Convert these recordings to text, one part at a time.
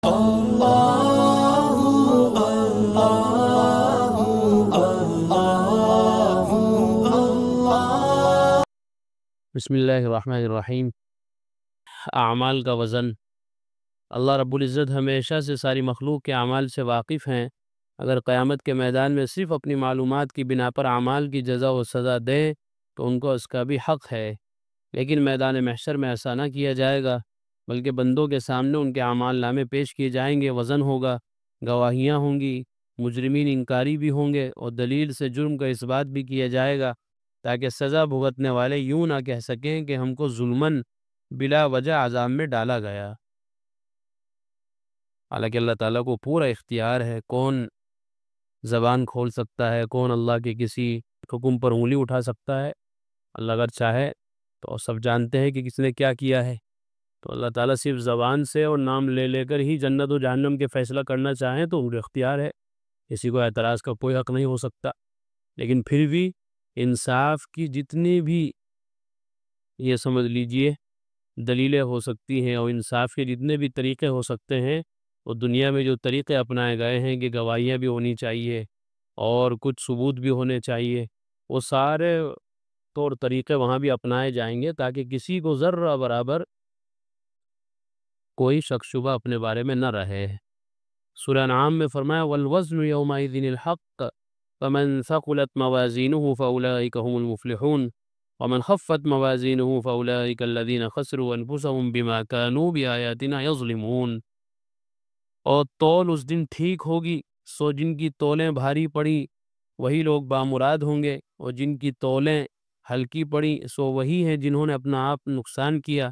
بسم اللہ الرحمن الرحیم۔ اعمال کا وزن۔ اللہ رب العزت ہمیشہ سے ساری مخلوق کے اعمال سے واقف ہیں۔ اگر قیامت کے میدان میں صرف اپنی معلومات کی بنا پر اعمال کی جزا و سزا دیں تو ان کو اس کا بھی حق ہے، لیکن میدان محشر میں ایسا نہ کیا جائے گا، بلکہ بندوں کے سامنے ان کے اعمال نامے پیش کیے جائیں گے، وزن ہوگا، گواہیاں ہوں گی، مجرمین انکاری بھی ہوں گے، اور دلیل سے جرم کا اثبات بھی کیا جائے گا، تاکہ سزا بھگتنے والے یوں نہ کہہ سکیں کہ ہم کو ظلماً بلا وجہ عذاب میں ڈالا گیا۔ حالانکہ اللہ تعالیٰ کو پورا اختیار ہے، کون زبان کھول سکتا ہے، کون اللہ کے کسی حکم پر انگلی اٹھا سکتا ہے۔ اللہ اگر چاہے تو سب جانتے ہیں کہ کس نے کیا کیا ہے، تو اللہ تعالیٰ صرف زبان سے اور نام لے لے کر ہی جنت و جہنم کے فیصلہ کرنا چاہیں تو ان کو اختیار ہے، کسی کو اعتراض کا کوئی حق نہیں ہو سکتا۔ لیکن پھر بھی انصاف کی جتنی بھی یہ سمجھ لیجئے دلیلیں ہو سکتی ہیں، اور انصاف کے جتنے بھی طریقے ہو سکتے ہیں، اور دنیا میں جو طریقے اپنائے گئے ہیں کہ گواہیاں بھی ہونی چاہیے اور کچھ ثبوت بھی ہونے چاہیے، وہ سارے طور طریقے وہاں بھی اپنائے جائیں گے تاکہ کسی کو ذرہ برابر کوئی شک شبہ اپنے بارے میں نہ رہے۔ سورہ انعام میں فرمایا والوزن یومئذ الحق فمن ثقلت موازینہ فاولئک هم المفلحون ومن خفت موازینہ فاولئک الذین خسروا انفسهم بما كانوا بآیاتنا یظلمون۔ اور تول اس دن ٹھیک ہوگی، سو جن کی تولیں بھاری پڑی وہی لوگ بامراد ہوں گے، اور جن کی تولیں ہلکی پڑی سو وہی ہیں جنہوں نے اپنا آپ نقصان کیا،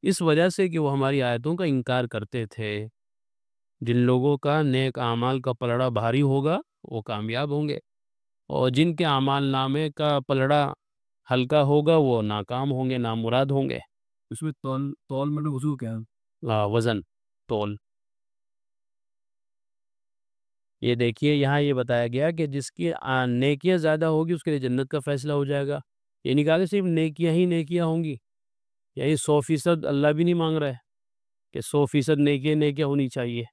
اس وجہ سے کہ وہ ہماری آیتوں کا انکار کرتے تھے۔ جن لوگوں کا نیک اعمال کا پلڑا بھاری ہوگا وہ کامیاب ہوں گے، اور جن کے اعمال نامے کا پلڑا ہلکا ہوگا وہ ناکام ہوں گے، نامراد ہوں گے۔ اس میں تول مطلب وضو کیا ہے؟ وزن، تول۔ یہ دیکھیے یہاں یہ بتایا گیا کہ جس کی نیکیاں زیادہ ہوگی اس کے لیے جنت کا فیصلہ ہو جائے گا۔ یہ نہیں کہا کہ صرف نیکیاں ہی نیکیاں ہوں گی، یہی 100% اللہ بھی نہیں مانگ رہا ہے کہ 100% نیکیاں ہونی چاہیے،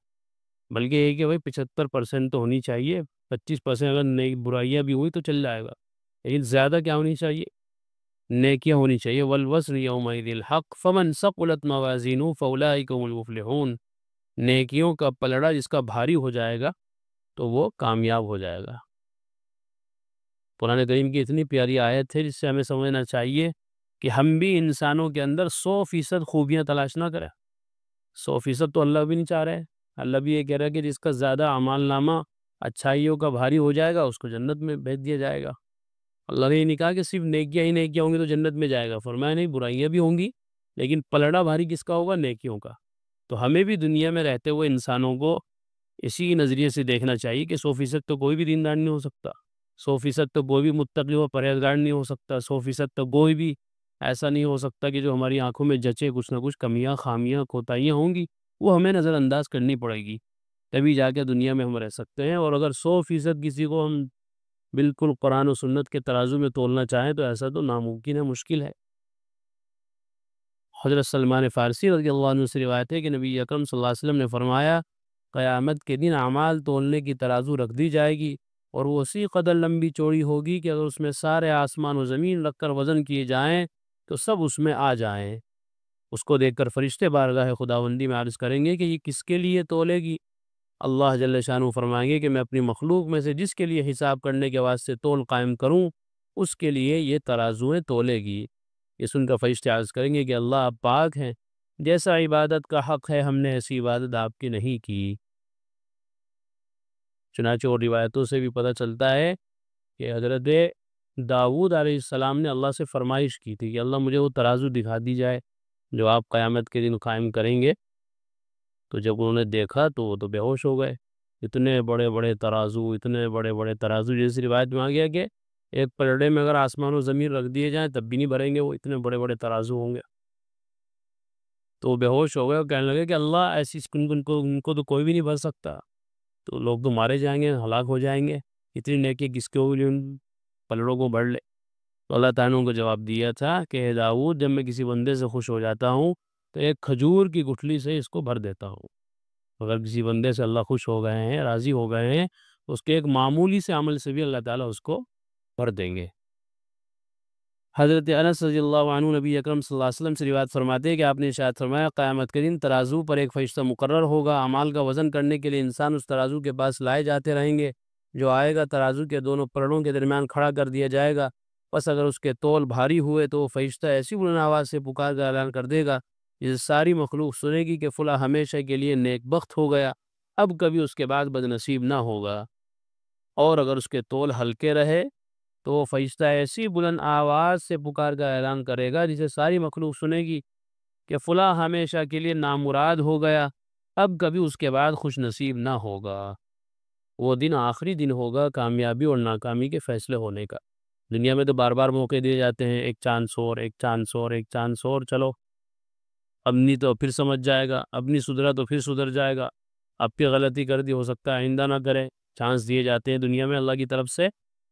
بلکہ یہ کہ بھائی 75% تو ہونی چاہیے، 25% اگر نیک برائیاں بھی ہوئی تو چل جائے گا، لیکن زیادہ کیا ہونی چاہیے؟ نیکیاں ہونی چاہیے۔ والوزن یومئذ الحق فمن ثقلت موازینہ فاولئک هم المفلحون۔ نیکیوں کا پلڑا جس کا بھاری ہو جائے گا تو وہ کامیاب ہو جائے گا۔ قرآن کریم کی اتنی پیاری آیت ہے جس سے ہمیں سمجھنا چاہیے کہ ہم بھی انسانوں کے اندر 100% خوبیاں تلاش نہ کریں۔ 100% تو اللہ بھی نہیں چاہ رہے، اللہ بھی یہ کہہ رہا ہے کہ جس کا زیادہ اعمال نامہ اچھائیوں کا بھاری ہو جائے گا اس کو جنت میں بھیج دیا جائے گا۔ اللہ نے یہ نہیں کہا کہ صرف نیکیاں ہی نیکیاں ہوں گی تو جنت میں جائے گا، فرمایا نہیں، برائیاں بھی ہوں گی لیکن پلڑا بھاری کس کا ہوگا؟ نیکیوں کا۔ تو ہمیں بھی دنیا میں رہتے ہوئے انسانوں کو اسی نظریے سے دیکھنا چاہیے کہ 100% تو کوئی بھی دیندار نہیں ہو سکتا، 100% تو کوئی بھی متقی و پرہیزگار نہیں ہو سکتا، 100% تو کوئی بھی ایسا نہیں ہو سکتا کہ جو ہماری آنکھوں میں جچے، کچھ نہ کچھ کمیاں، خامیاں، کوتاہیاں ہوں گی، وہ ہمیں نظر انداز کرنی پڑے گی، تبھی جا کے دنیا میں ہم رہ سکتے ہیں۔ اور اگر 100% کسی کو ہم بالکل قرآن و سنت کے ترازو میں تولنا چاہیں تو ایسا تو ناممکن ہے، مشکل ہے۔ حضرت سلمان فارسی رضی اللہ عنہ سے روایت ہے کہ نبی اکرم صلی اللہ علیہ وسلم نے فرمایا قیامت کے دن اعمال تولنے کی ترازو رکھ دی جائے گی، اور وہ اسی قدر لمبی چوڑی ہوگی کہ اگر اس میں سارے آسمان و زمین رکھ کر وزن کیے جائیں تو سب اس میں آ جائیں۔ اس کو دیکھ کر فرشتے بارگاہ خداوندی میں عرض کریں گے کہ یہ کس کے لیے تولے گی؟ اللہ جل شانہ فرمائیں گے کہ میں اپنی مخلوق میں سے جس کے لیے حساب کرنے کے واسطے تول قائم کروں اس کے لیے یہ ترازویں تولے گی۔ یہ سن کر فرشتے عرض کریں گے کہ اللہ آپ پاک ہیں، جیسا عبادت کا حق ہے ہم نے ایسی عبادت آپ کی نہیں کی۔ چنانچہ اور روایتوں سے بھی پتہ چلتا ہے کہ حضرت داؤد علیہ السلام نے اللہ سے فرمائش کی تھی کہ اللہ مجھے وہ ترازو دکھا دی جائے جو آپ قیامت کے دن قائم کریں گے۔ تو جب انہوں نے دیکھا تو وہ تو بے ہوش ہو گئے، اتنے بڑے بڑے ترازو، اتنے بڑے بڑے ترازو، جیسی روایت میں آ گیا کہ ایک پلڑے میں اگر آسمان و زمین رکھ دیے جائیں تب بھی نہیں بھریں گے، وہ اتنے بڑے بڑے ترازو ہوں گے۔ تو وہ بے ہوش ہو گئے اور کہنے لگے کہ اللہ ایسی ان کو تو کوئی بھی نہیں بھر سکتا، تو لوگ تو مارے جائیں گے، ہلاک ہو جائیں گے، اتنی نیکی کس کے لیے ان پلڑوں کو بھر لے۔ تو اللہ تعالیٰ کو جواب دیا تھا کہ اے داؤد جب میں کسی بندے سے خوش ہو جاتا ہوں تو ایک کھجور کی گٹھلی سے اس کو بھر دیتا ہوں، اگر کسی بندے سے اللہ خوش ہو گئے ہیں، راضی ہو گئے ہیں، اس کے ایک معمولی سے عمل سے بھی اللہ تعالیٰ اس کو بھر دیں گے۔ حضرت انس رضی اللہ عنہ نبی اکرم صلی اللہ علیہ وسلم سے روایت فرماتے ہیں کہ آپ نے ارشاد فرمایا، قیامت کے دن ترازو پر ایک فرشتہ مقرر ہوگا، اعمال کا وزن کرنے کے لیے انسان اس ترازو کے پاس لائے جاتے رہیں گے، جو آئے گا ترازو کے دونوں پلڑوں کے درمیان کھڑا کر دیا جائے گا، بس اگر اس کے تول بھاری ہوئے تو وہ فرشتہ ایسی بلند آواز سے پکار کر اعلان کر دے گا جسے ساری مخلوق سنے گی کہ فلاں ہمیشہ کے لیے نیک بخت ہو گیا، اب کبھی اس کے بعد بدنصیب نہ ہوگا۔ اور اگر اس کے تول ہلکے رہے تو وہ فرشتہ ایسی بلند آواز سے پکار کر اعلان کرے گا جسے ساری مخلوق سنے گی کہ فلاں ہمیشہ کے لیے نامراد ہو گیا، اب کبھی اس کے بعد خوش نصیب نہ ہوگا۔ وہ دن آخری دن ہوگا کامیابی اور ناکامی کے فیصلے ہونے کا۔ دنیا میں تو بار بار موقع دیے جاتے ہیں، ایک چانس اور، ایک چانس اور، ایک چانس اور، چلو اب نہیں تو پھر سمجھ جائے گا، اب نہیں سدھرا تو پھر سدھر جائے گا، اب پھر غلطی کر دی ہو سکتا ہے آئندہ نہ کرے۔ چانس دیے جاتے ہیں دنیا میں اللہ کی طرف سے،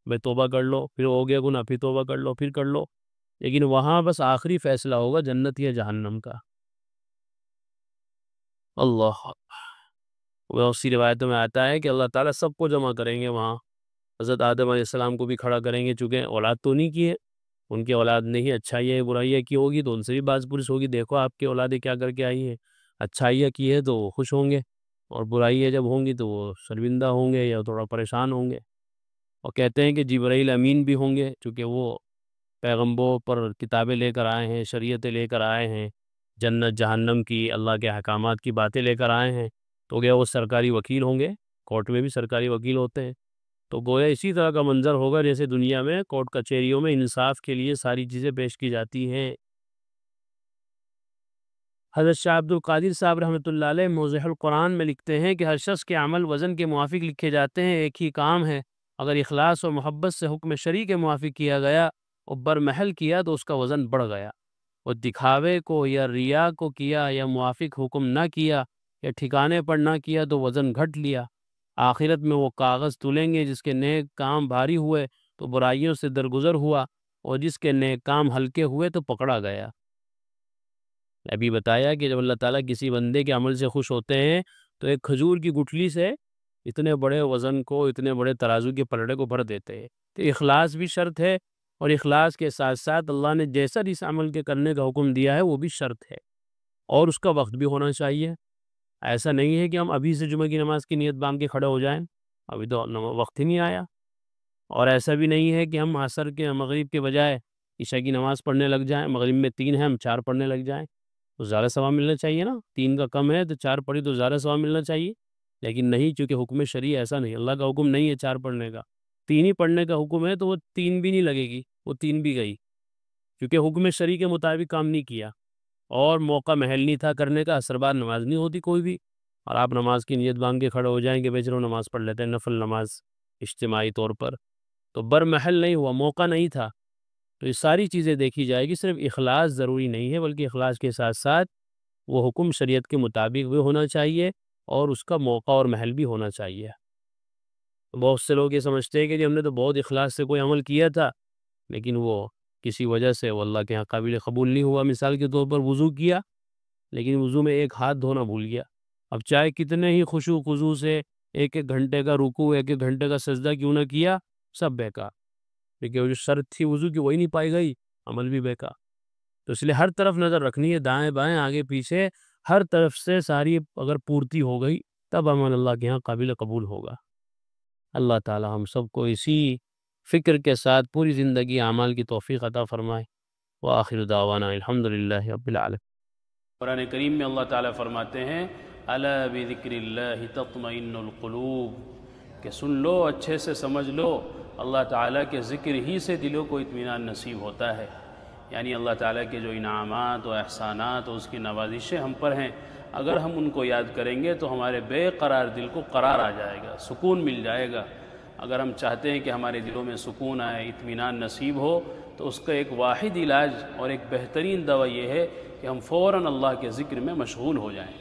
بھائی توبہ کر لو، پھر ہو گیا گناہ، پھر توبہ کر لو، پھر کر لو، لیکن وہاں بس آخری فیصلہ ہوگا جنت یا جہنم کا۔ اللہ، بہت سی روایتوں میں آتا ہے کہ اللہ تعالیٰ سب کو جمع کریں گے وہاں، حضرت آدم علیہ السلام کو بھی کھڑا کریں گے، چونکہ اولاد تو نہیں کی ہے، ان کی اولاد نے ہی اچھائیاں برائیاں کی ہوگی تو ان سے بھی باز پرس ہوگی، دیکھو آپ کی اولادیں کیا کر کے آئی ہیں، اچھائیاں کی ہے تو وہ خوش ہوں گے، اور برائیاں جب ہوں گی تو وہ شرمندہ ہوں گے یا تھوڑا پریشان ہوں گے۔ اور کہتے ہیں کہ جبرائیل امین بھی ہوں گے، چونکہ وہ پیغمبروں پر کتابیں لے کر آئے ہیں، شریعتیں لے کر آئے ہیں، جنت جہنم کی، اللہ کے احکامات کی باتیں لے کر آئے ہیں، تو گیا وہ سرکاری وکیل ہوں گے، کورٹ میں بھی سرکاری وکیل ہوتے ہیں، تو گویا اسی طرح کا منظر ہوگا جیسے دنیا میں کورٹ کچہریوں میں انصاف کے لیے ساری چیزیں پیش کی جاتی ہیں۔ حضرت شاہ عبد القادر صاحب رحمۃ اللہ علیہ موضح القرآن میں لکھتے ہیں کہ ہر شخص کے عمل وزن کے موافق لکھے جاتے ہیں، ایک ہی کام ہے، اگر اخلاص اور محبت سے حکم شرع کے موافق کیا گیا اور برمحل کیا تو اس کا وزن بڑھ گیا، اور دکھاوے کو یا ریا کو کیا یا موافق حکم نہ کیا یا ٹھکانے پر نہ کیا تو وزن گھٹ لیا۔ آخرت میں وہ کاغذ تلیں گے جس کے نیک کام بھاری ہوئے تو برائیوں سے درگزر ہوا، اور جس کے نیک کام ہلکے ہوئے تو پکڑا گیا۔ ابھی بتایا کہ جب اللہ تعالیٰ کسی بندے کے عمل سے خوش ہوتے ہیں تو ایک کھجور کی گٹھلی سے اتنے بڑے وزن کو، اتنے بڑے ترازو کے پلڑے کو بھر دیتے ہیں۔ تو اخلاص بھی شرط ہے، اور اخلاص کے ساتھ ساتھ اللہ نے جیسا جس عمل کے کرنے کا حکم دیا ہے وہ بھی شرط ہے، اور اس کا وقت بھی ہونا چاہیے۔ ایسا نہیں ہے کہ ہم ابھی سے جمعہ کی نماز کی نیت باندھ کے کھڑے ہو جائیں، ابھی تو وقت ہی نہیں آیا، اور ایسا بھی نہیں ہے کہ ہم عصر کے مغرب کے بجائے عشاء کی نماز پڑھنے لگ جائیں، مغرب میں 3 ہیں ہم 4 پڑھنے لگ جائیں، تو زیادہ ثواب ملنا چاہیے نا، 3 کا کم ہے تو 4 پڑھی تو زیادہ ثواب ملنا چاہیے، لیکن نہیں، چونکہ حکم شرعی ایسا نہیں، اللہ کا حکم نہیں ہے 4 پڑھنے کا، 3 ہی پڑھنے کا حکم ہے، تو وہ 3 بھی نہیں لگے گی، وہ 3 بھی گئی، کیونکہ حکم شرعی کے مطابق کام نہیں کیا، اور موقع محل نہیں تھا کرنے کا، عصر بعد نماز نہیں ہوتی کوئی بھی، اور آپ نماز کی نیت باندھ کے کھڑے ہو جائیں کہ بھائی چلو نماز پڑھ لیتے ہیں، نفل نماز اجتماعی طور پر، تو برمحل نہیں ہوا، موقع نہیں تھا۔ تو یہ ساری چیزیں دیکھی جائے گی، صرف اخلاص ضروری نہیں ہے، بلکہ اخلاص کے ساتھ ساتھ وہ حکم شریعت کے مطابق بھی ہونا چاہیے، اور اس کا موقع اور محل بھی ہونا چاہیے۔ بہت سے لوگ یہ سمجھتے ہیں کہ ہم نے تو بہت اخلاص سے کوئی عمل کیا تھا، لیکن وہ کسی وجہ سے وہ اللہ کے یہاں قابل قبول نہیں ہوا، مثال کے طور پر وضو کیا، لیکن وضو میں ایک ہاتھ دھونا بھول گیا، اب چاہے کتنے ہی خشوع خضوع سے 1 گھنٹے کا رکوع، 1 گھنٹے کا سجدہ کیوں نہ کیا، سب بیکار، کیونکہ وہ جو شرط تھی وضو کی وہی نہیں پائی گئی، عمل بھی بیکار۔ تو اس لیے ہر طرف نظر رکھنی ہے، دائیں بائیں آگے پیچھے ہر طرف سے ساری اگر پورتی ہو گئی تب عمل اللہ کے ہاں قابل قبول ہوگا۔ اللہ تعالی ہم سب کو اسی فکر کے ساتھ پوری زندگی اعمال کی توفیق عطا فرمائے۔ وآخر دعوانا الحمدللہ رب العالمین۔ قرآن کریم میں اللہ تعالیٰ فرماتے ہیں الا بذکر اللہ تطمئن القلوب، کہ سن لو، اچھے سے سمجھ لو، اللہ تعالیٰ کے ذکر ہی سے دلوں کو اطمینان نصیب ہوتا ہے، یعنی اللہ تعالیٰ کے جو انعامات و احسانات و اس کی نوازشیں ہم پر ہیں، اگر ہم ان کو یاد کریں گے تو ہمارے بے قرار دل کو قرار آ جائے گا، سکون مل جائے گا۔ اگر ہم چاہتے ہیں کہ ہمارے دلوں میں سکون آئے، اطمینان نصیب ہو، تو اس کا ایک واحد علاج اور ایک بہترین دوا یہ ہے کہ ہم فوراً اللہ کے ذکر میں مشغول ہو جائیں۔